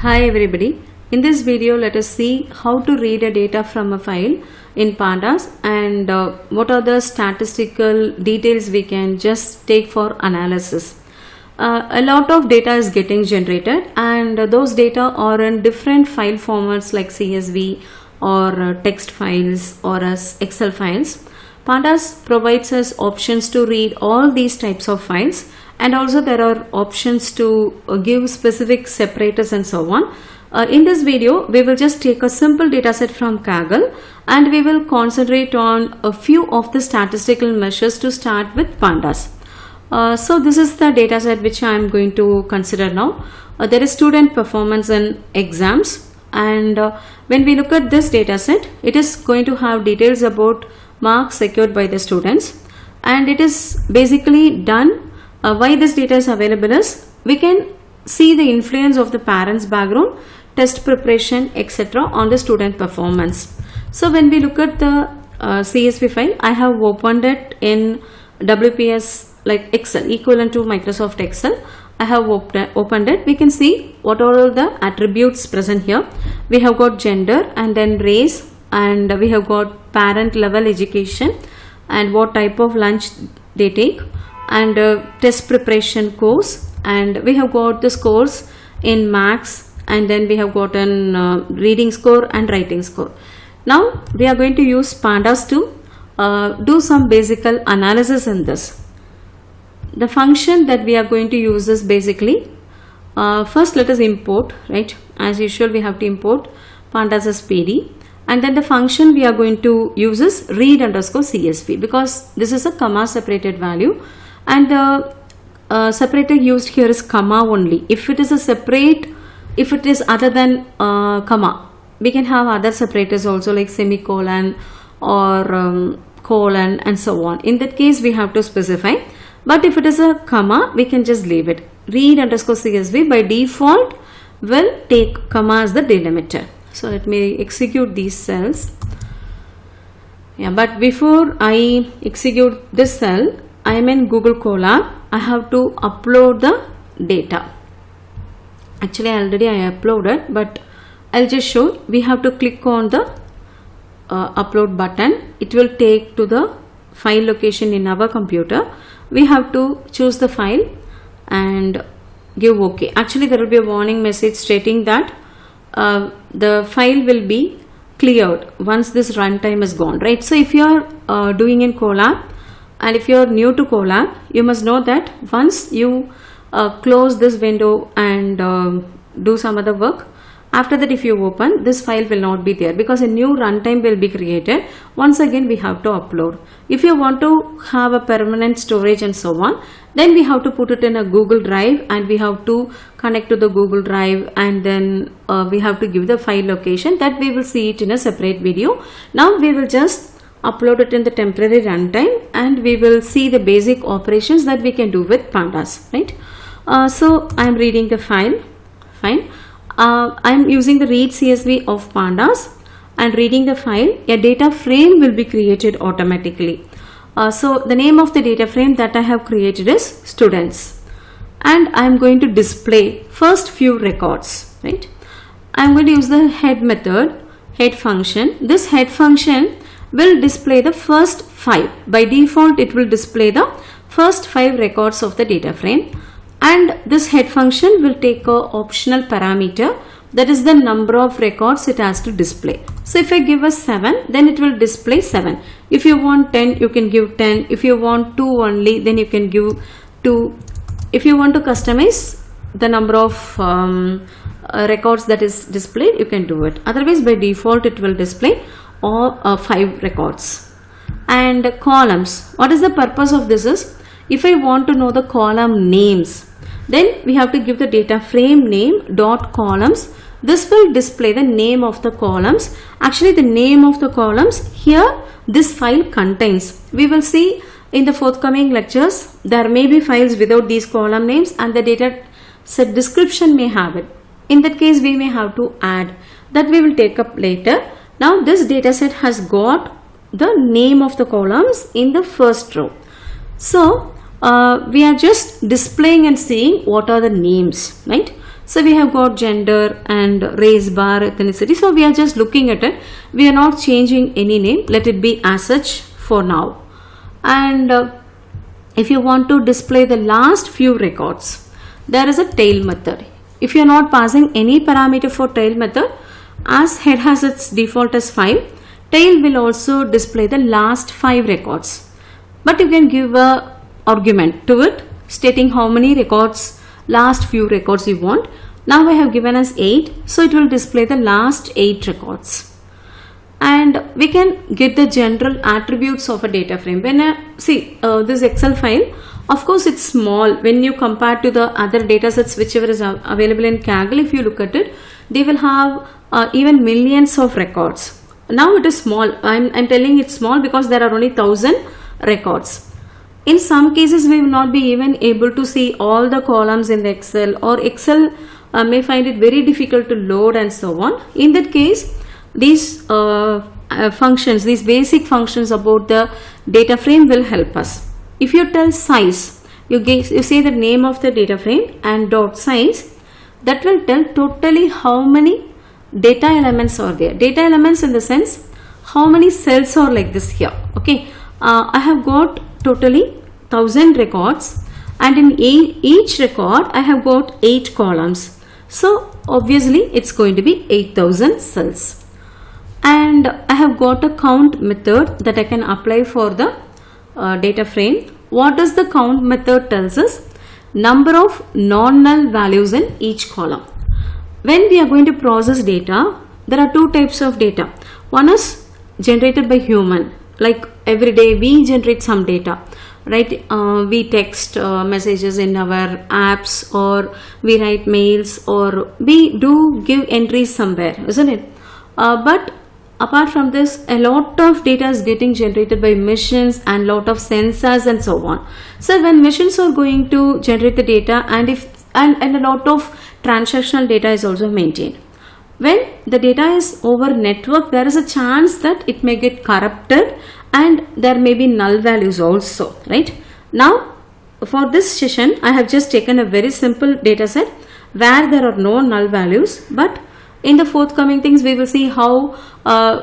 Hi everybody. In this video let us see how to read a data from a file in Pandas and what are the statistical details we can just take for analysis. A lot of data is getting generated and those data are in different file formats like CSV or text files or as Excel files. Pandas provides us options to read all these types of files, and also there are options to give specific separators and so on. In this video we will just take a simple dataset from Kaggle and we will concentrate on a few of the statistical measures to start with Pandas. So this is the dataset which I am going to consider now. There is student performance in exams, and when we look at this dataset, it is going to have details about marks secured by the students, and it is basically done. Why this data is available is we can see the influence of the parents' background, test preparation, etc. on the student performance. So when we look at the CSV file, I have opened it in WPS like Excel, equivalent to Microsoft Excel. I have opened it. We can see what are all the attributes present here. We have got gender and then race, and we have got parent level education and what type of lunch they take, and test preparation course, and we have got the scores in maths, and then we have gotten reading score and writing score. Now we are going to use Pandas to do some basic analysis in this. The function that we are going to use is basically first let us import, right? As usual we have to import Pandas as PD, and then the function we are going to use is read underscore CSV, because this is a comma separated value, and the separator used here is comma only. If it is a separate, if it is other than comma, we can have other separators also like semicolon or colon and so on. In that case we have to specify, but if it is a comma we can just leave it. Read underscore CSV by default will take comma as the delimiter. So let me execute these cells. Yeah, but before I execute this cell, I am in Google Colab. I have to upload the data. Actually already I uploaded, but I'll just show. We have to click on the upload button. It will take to the file location in our computer. We have to choose the file and give OK. Actually there will be a warning message stating that the file will be cleared once this runtime is gone, right? So if you are doing in Colab, and if you are new to Colab, you must know that once you close this window and do some other work, after that if you open, this file will not be there because a new runtime will be created. Once again we have to upload. If you want to have a permanent storage and so on, then we have to put it in a Google Drive, and we have to connect to the Google Drive, and then we have to give the file location. That we will see it in a separate video. Now we will just upload it in the temporary runtime, and we will see the basic operations that we can do with Pandas, right? So I am reading the file. Fine. I am using the read CSV of Pandas and reading the file. A data frame will be created automatically. So the name of the data frame that I have created is students, and I am going to display first few records, right? I am going to use the head method, head function. This head function will display the first 5. By default it will display the first 5 records of the data frame, and this head function will take a optional parameter, that is the number of records it has to display. So if I give a 7, then it will display 7. If you want 10, you can give 10. If you want 2 only, then you can give 2. If you want to customize the number of records that is displayed, you can do it. Otherwise by default it will display all 5 records. And columns, what is the purpose of this is, if I want to know the column names, then we have to give the data frame name dot columns. This will display the name of the columns. Actually the name of the columns here this file contains. We will see in the forthcoming lectures there may be files without these column names, and the data set description may have it. In that case we may have to add. That we will take up later. Now this dataset has got the name of the columns in the first row. So we are just displaying and seeing what are the names, right? So we have got gender and race bar, ethnicity. So we are just looking at it. We are not changing any name. Let it be as such for now. And if you want to display the last few records, there is a tail method. If you are not passing any parameter for tail method, as head has its default as 5, tail will also display the last 5 records. But you can give a argument to it stating how many records, last few records you want. Now I have given us 8, so it will display the last 8 records. And we can get the general attributes of a data frame. When this Excel file, of course it's small when you compare to the other data sets whichever is available in Kaggle. If you look at it, they will have even millions of records. Now it is small. I'm telling it's small because there are only 1000 records. In some cases we will not be even able to see all the columns in the Excel, or Excel may find it very difficult to load and so on. In that case, these functions, these basic functions about the data frame will help us. If you tell size, you say the name of the data frame and dot size, that will tell totally how many data elements are there. Data elements in the sense how many cells are like this here. Okay, I have got totally 1000 records, and in each record I have got 8 columns. So obviously it's going to be 8000 cells. And I have got a count method that I can apply for the data frame. What does the count method tells us? Number of non-null values in each column. When we are going to process data, there are 2 types of data. One is generated by human, like every day we generate some data, right? We text messages in our apps, or we write mails, or we do give entries somewhere, isn't it? But apart from this, a lot of data is getting generated by machines and lot of sensors and so on. So when machines are going to generate the data, and a lot of transactional data is also maintained. When the data is over network, there is a chance that it may get corrupted and there may be null values also, right? Now for this session I have just taken a very simple data set where there are no null values, but in the forthcoming things we will see how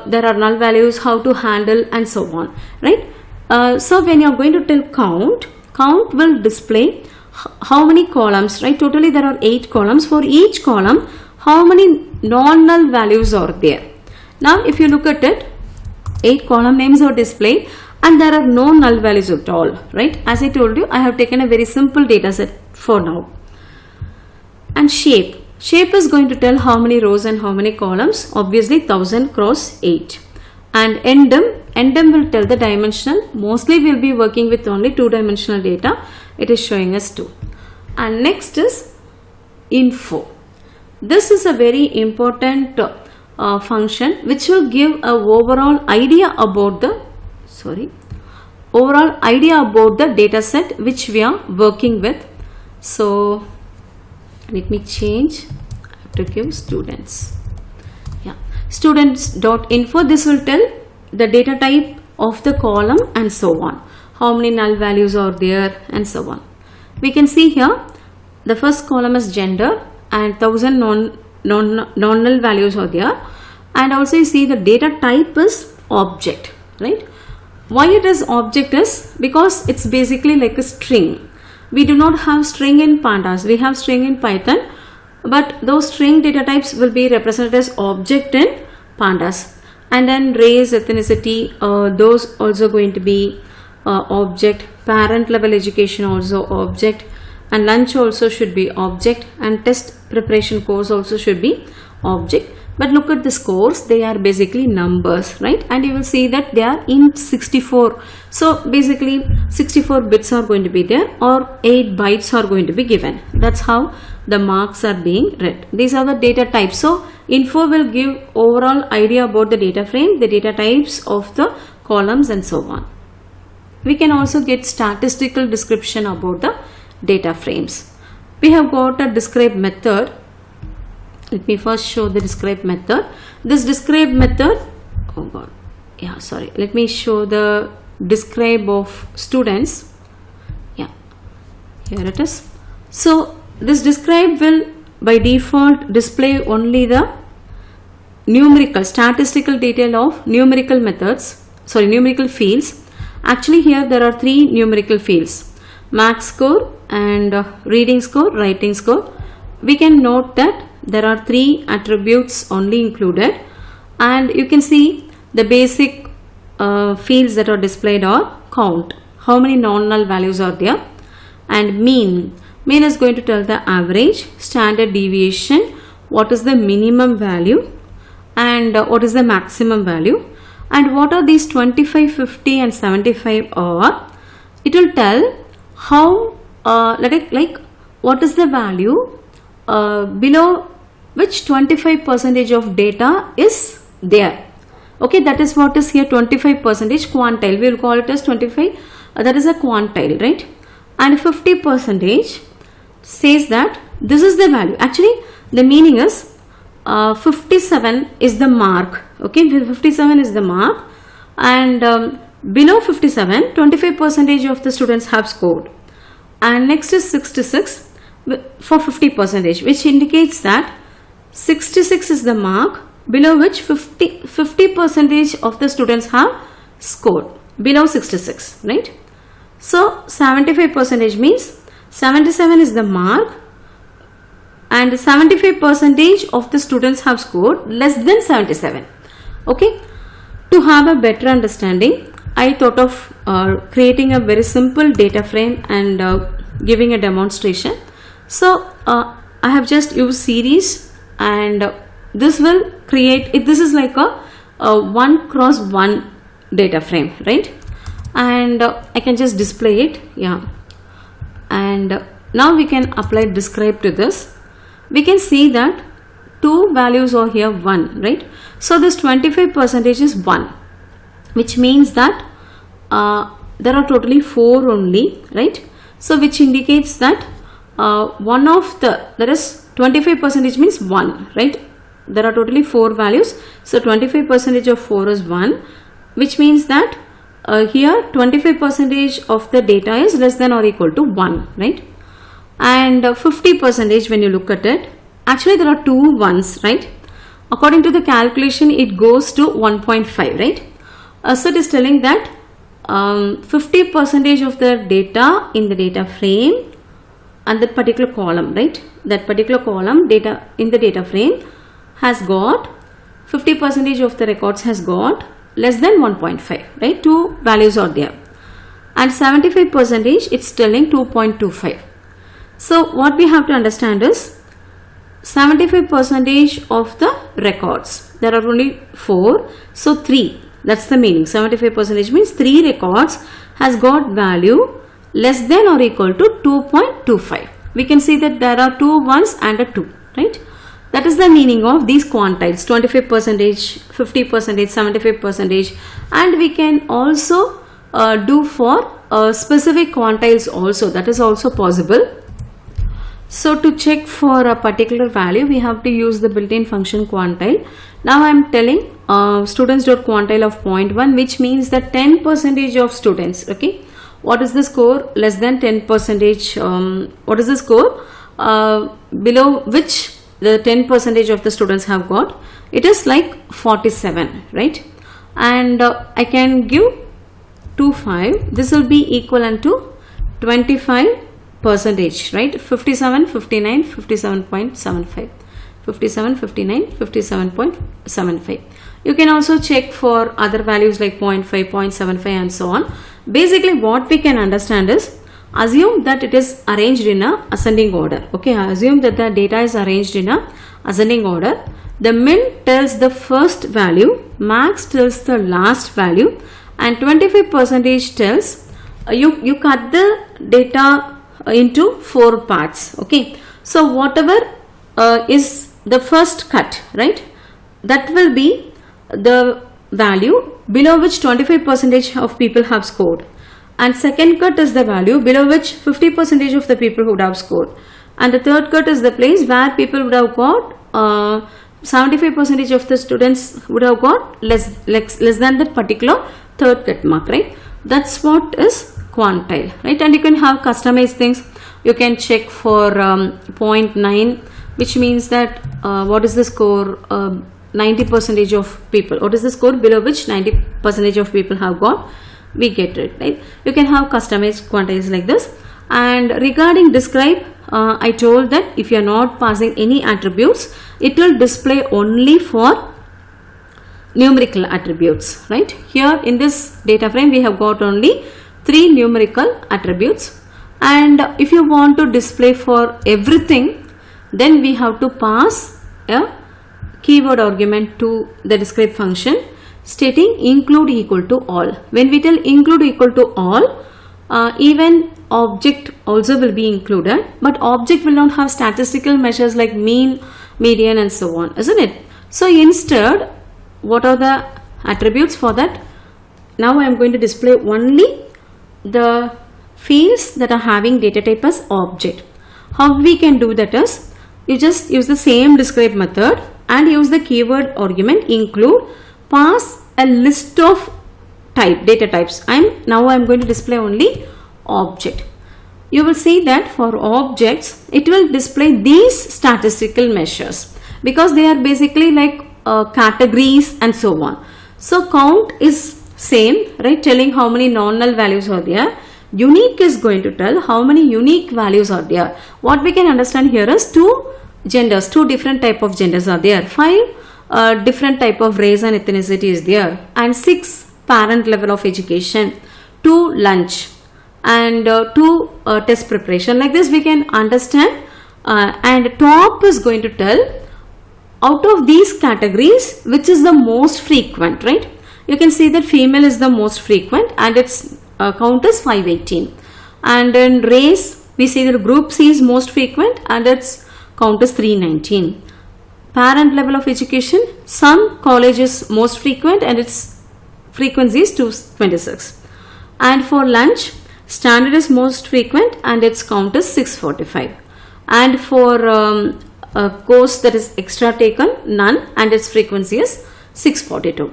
there are null values, how to handle and so on, right? So when you are going to tell count will display how many columns, right? Totally there are 8 columns. For each column, how many non-null values are there? Now if you look at it, 8 column names are displayed and there are no null values at all, right? As I told you, I have taken a very simple data set for now. And shape is going to tell how many rows and how many columns, obviously 1000 cross 8. And endem will tell the dimensional. Mostly we will be working with only 2-dimensional data. It is showing us 2. And next is info. This is a very important function which will give a overall idea about the data set which we are working with. So let me change. I have to give students. Yeah, students.info. This will tell the data type of the column and so on, how many null values are there and so on. We can see here the first column is gender and 1000 non-null values are there, and also you see the data type is object, right? Why it is object is because it's basically like a string. We do not have string in pandas, we have string in Python, but those string data types will be represented as object in pandas. And then race, ethnicity, those also going to be object. Parent level education also object, and lunch also should be object, and test preparation course also should be object. But look at the scores, they are basically numbers, right? And you will see that they are in 64. So basically 64 bits are going to be there, or 8 bytes are going to be given. That's how the marks are being read. These are the data types. So info will give overall idea about the data frame, the data types of the columns and so on. We can also get statistical description about the data frames. We have got a describe method. Let me first show the describe method. This describe method, let me show the describe of students. Yeah, here it is. So this describe will by default display only the numerical statistical detail of numerical fields. Actually here there are three numerical fields: max score and reading score, writing score. We can note that there are three attributes only included, and you can see the basic fields that are displayed are count, how many non-null values are there, and mean is going to tell the average, standard deviation, what is the minimum value, and what is the maximum value, and what are these 25, 50 and 75 are. It will tell how like what is the value below which 25% of data is there. Okay, that is what is here 25% quantile. We will call it as 25. That is a quantile, right? And 50% says that this is the value. Actually, the meaning is 57 is the mark. Okay, 57 is the mark, and below 57, 25% of the students have scored. And next is 66 for 50%, which indicates that 66 is the mark below which 50% of the students have scored below 66, right? So 75% means 77 is the mark and 75% of the students have scored less than 77. Okay, to have a better understanding, I thought of creating a very simple data frame and giving a demonstration. So I have just used series, and this will create it. This is like a 1x1 data frame, right? And I can just display it, yeah. And now we can apply describe to this. We can see that two values are here 1, right? So this 25% is 1, which means that there are totally 4 only, right? So which indicates that one of the, there is 25% means 1, right? There are totally 4 values. So 25% of 4 is 1, which means that here 25% of the data is less than or equal to 1, right? And 50% when you look at it, actually there are 2 1s, right? According to the calculation, it goes to 1.5, right? So it is telling that 50% of the data in the data frame and that particular column, right? That particular column data in the data frame has got 50% of the records has got less than 1.5, right? 2 values are there, and 75% it's telling 2.25. So what we have to understand is 75% of the records, there are only 4, so 3, that's the meaning. 75% means 3 records has got value less than or equal to 2.25. We can see that there are 2 1s and a 2, right? That is the meaning of these quantiles: 25%, 50%, 75%, and we can also do for specific quantiles also. That is also possible. So to check for a particular value, we have to use the built-in function quantile. Now I am telling students.quantile of 0.1, which means that 10% of students, okay, what is the score less than 10%, what is the score below which the 10% of the students have got? It is like 47, right? And I can give 2.5. This will be equivalent to 25%, right? 57, 59, 57.75. 57, 59, 57.75. You can also check for other values like 0.5, 0.75 and so on. Basically what we can understand is, assume that it is arranged in a ascending order. Okay, assume that the data is arranged in a ascending order. The min tells the first value, max tells the last value, and 25% tells you cut the data into 4 parts. Okay, so whatever is the first cut, right, that will be the value below which 25% of people have scored, and second cut is the value below which 50% of the people would have scored, and the third cut is the place where people would have got 75% of the students would have got less than that particular third cut mark, right? That's what is quantile, right? And you can have customized things. You can check for 0.9 which means that what is the score, 90% of people, what is the score below which 90% of people have got, we get it, right? You can have customized quantities like this. And regarding describe, I told that if you are not passing any attributes, it will display only for numerical attributes, right? Here in this data frame we have got only 3 numerical attributes, and if you want to display for everything, then we have to pass a keyword argument to the describe function stating include equal to all. When we tell include equal to all, even object also will be included, but object will not have statistical measures like mean, median and so on, isn't it? So instead, what are the attributes for that? Now I am going to display only the fields that are having data type as object. How we can do that is, you just use the same describe method and use the keyword argument include, pass a list of data types. Now I am going to display only object. You will see that for objects it will display these statistical measures because they are basically like categories and so on. So count is same, right, telling how many non-null values are there. Unique is going to tell how many unique values are there. What we can understand here is 2 genders, 2 different type of genders are there, 5 different type of race and ethnicity is there, and 6 parent level of education, 2 lunch and 2 test preparation. Like this we can understand, and top is going to tell out of these categories which is the most frequent, right? You can see that female is the most frequent and its count is 518, and in race we see that group C is most frequent and its count is 319. Parent level of education, some college is most frequent and its frequency is 226, and for lunch standard is most frequent and its count is 645, and for a course that is extra taken, none, and its frequency is 642.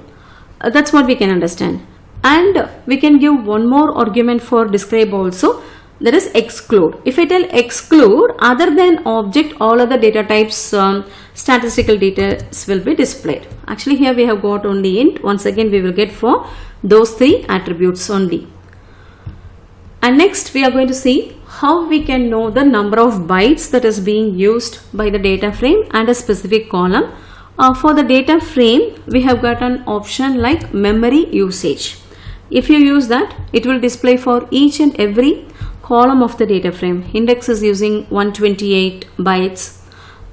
That's what we can understand. And we can give one more argument for describe also, that is exclude. If I tell exclude, other than object, all other data types, statistical details will be displayed. Actually here we have got only int. Once again we will get for those 3 attributes only. And next we are going to see how we can know the number of bytes that is being used by the data frame and a specific column. For the data frame we have got an option like memory usage. If you use that, it will display for each and every column of the data frame. Index is using 128 bytes,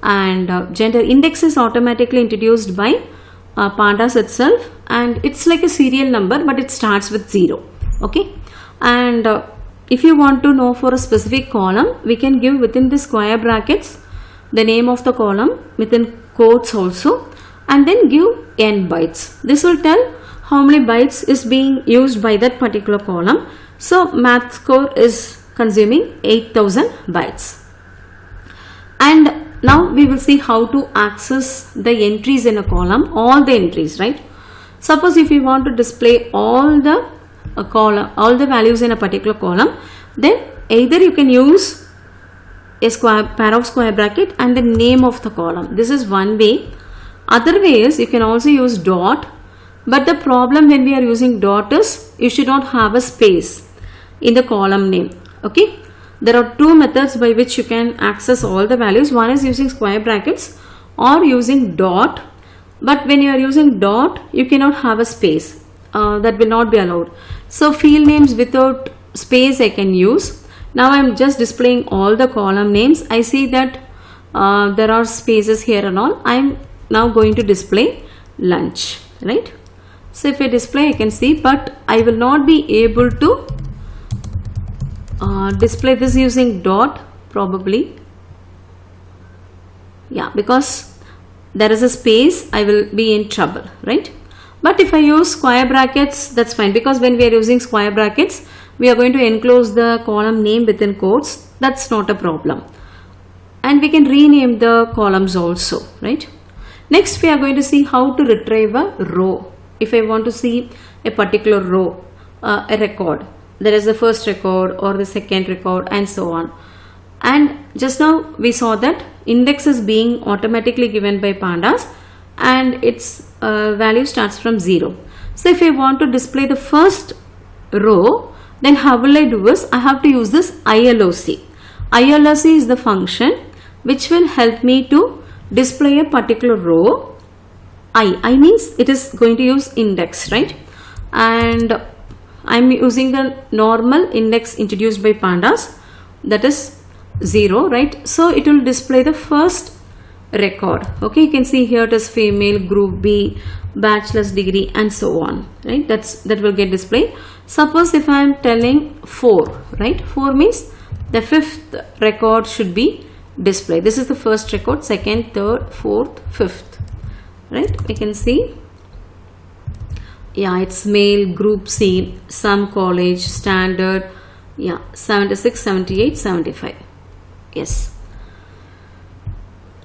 and gender index is automatically introduced by pandas itself, and it's like a serial number but it starts with 0. Okay, and if you want to know for a specific column, we can give within the square brackets the name of the column within quotes also, and then give n bytes. This will tell how many bytes is being used by that particular column. So math score is consuming 8000 bytes. And now we will see how to access the entries in a column, all the entries, right? Suppose if you want to display all the column, all the values in a particular column, then either you can use a pair of square bracket and the name of the column. This is one way. Other way is you can also use dot, but the problem when we are using dot is you should not have a space in the column name. Okay, there are 2 methods by which you can access all the values. One is using square brackets or using dot, but when you are using dot you cannot have a space, that will not be allowed. So field names without space I can use. Now I am just displaying all the column names. I see that there are spaces here and all. I am now going to display lunch, right? So if I display, I can see, but I will not be able to display this using dot probably. Yeah, because there is a space, I will be in trouble, right? But if I use square brackets, that's fine, because when we are using square brackets, we are going to enclose the column name within quotes. That's not a problem. And we can rename the columns also, right? Next, we are going to see how to retrieve a row. If I want to see a particular row, a record, there is the first record or the second record and so on. and just now we saw that index is being automatically given by pandas and its value starts from 0. So if I want to display the first row, then how will I do is I have to use this ILOC. ILOC is the function which will help me to display a particular row. I means it is going to use index, right? And I am using the normal index introduced by pandas, that is 0, right? So it will display the first record. Okay, you can see here it is female, group B, bachelor's degree, and so on, right? That will get displayed. Suppose if I am telling 4, right? 4 means the fifth record should be displayed. This is the first record, second, third, fourth, fifth, right? We can see, yeah, it's male, group C, some college, standard, yeah, 76, 78, 75. Yes,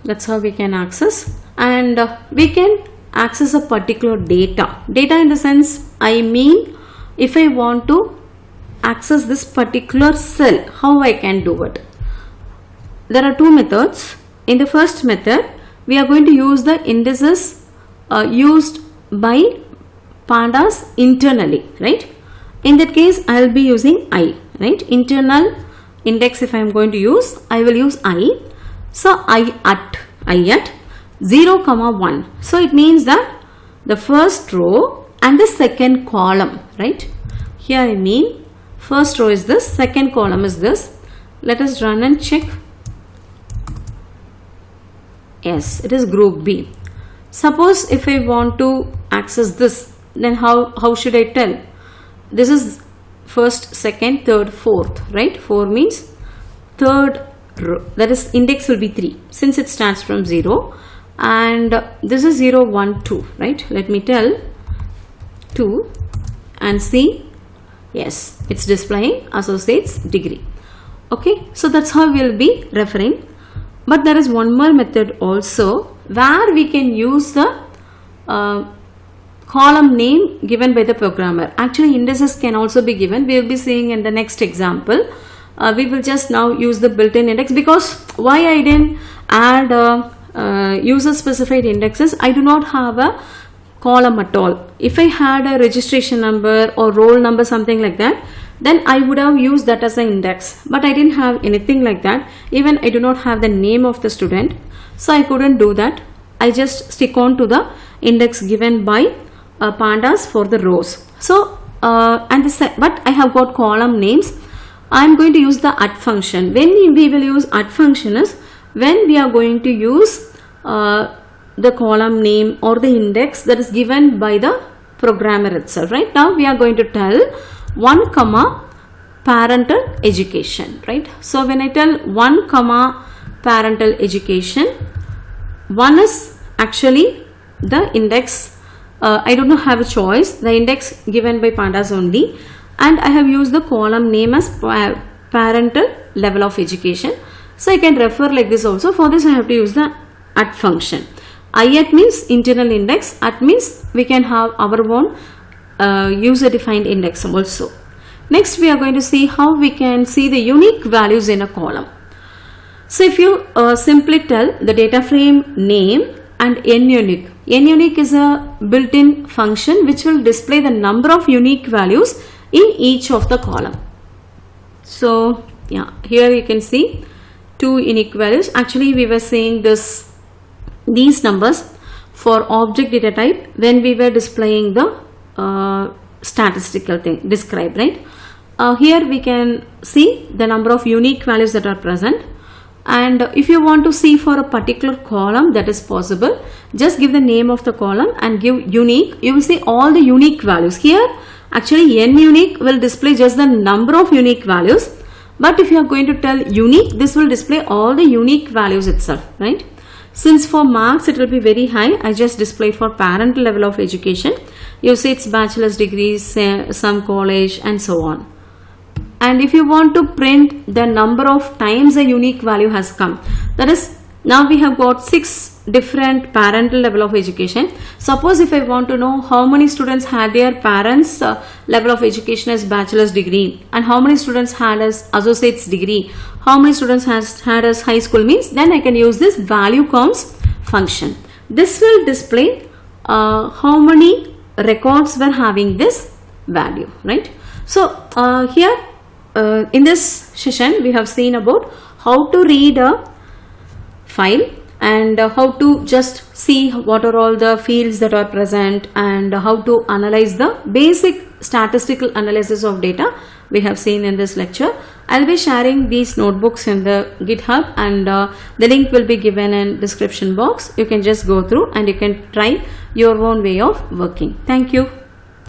that's how we can access. And we can access a particular data in the sense, I mean, if I want to access this particular cell, how I can do it? There are two methods. In the first method, we are going to use the indices used by pandas internally, right? In that case, I will be using I, right? Internal index, if I am going to use, I will use I. So I at 0, 1. So it means that the first row and the second column, right? Here I mean first row is this, second column is this. Let us run and check. Yes, it is group B. Suppose if I want to access this, then how should I tell? This is first, second, third, fourth, right? 4 means third row, that is index will be 3 since it starts from 0, and this is 0, 1, 2, right? Let me tell 2 and see, yes, it's displaying associates degree. Okay, so that's how we'll be referring. But there is one more method also where we can use the column name given by the programmer. Actually, indices can also be given. We will be seeing in the next example. We will just now use the built-in index, because why I didn't add user specified indexes, I do not have a column at all. If I had a registration number or roll number, something like that, then I would have used that as an index, but I didn't have anything like that. Even I do not have the name of the student, so I couldn't do that. I just stick on to the index given by pandas for the rows. So but I have got column names. I am going to use the at function. When we will use at function is when we are going to use the column name or the index that is given by the programmer itself. Right now we are going to tell 1 comma parental education, right? So when I tell 1 comma parental education, 1 is actually the index. I do not have a choice, the index given by pandas only, and I have used the column name as parental level of education. So I can refer like this also. For this I have to use the at function. I at means internal index, at means we can have our own user defined index also. Next we are going to see how we can see the unique values in a column. So if you simply tell the data frame name and NUnique. NUnique is a built-in function which will display the number of unique values in each of the column. So yeah, here you can see 2 unique values. Actually we were saying these numbers for object data type when we were displaying the statistical thing described, right? Here we can see the number of unique values that are present, and if you want to see for a particular column, that is possible. Just give the name of the column and give unique. You will see all the unique values. Here actually NUnique will display just the number of unique values, but if you are going to tell unique, this will display all the unique values itself, right? Since for marks it will be very high, I just displayed for parental level of education. You see it's bachelor's degrees, some college, and so on. And if you want to print the number of times a unique value has come, that is, now we have got 6 different parental level of education. Suppose if I want to know how many students had their parents level of education as bachelor's degree and how many students had as associate's degree, how many students has had as high school means, then I can use this value counts function. This will display how many records were having this value, right? So here in this session we have seen about how to read a file and how to just see what are all the fields that are present and how to analyze the basic statistical analysis of data we have seen in this lecture. I'll be sharing these notebooks in the GitHub, and the link will be given in description box. You can just go through and you can try your own way of working. Thank you.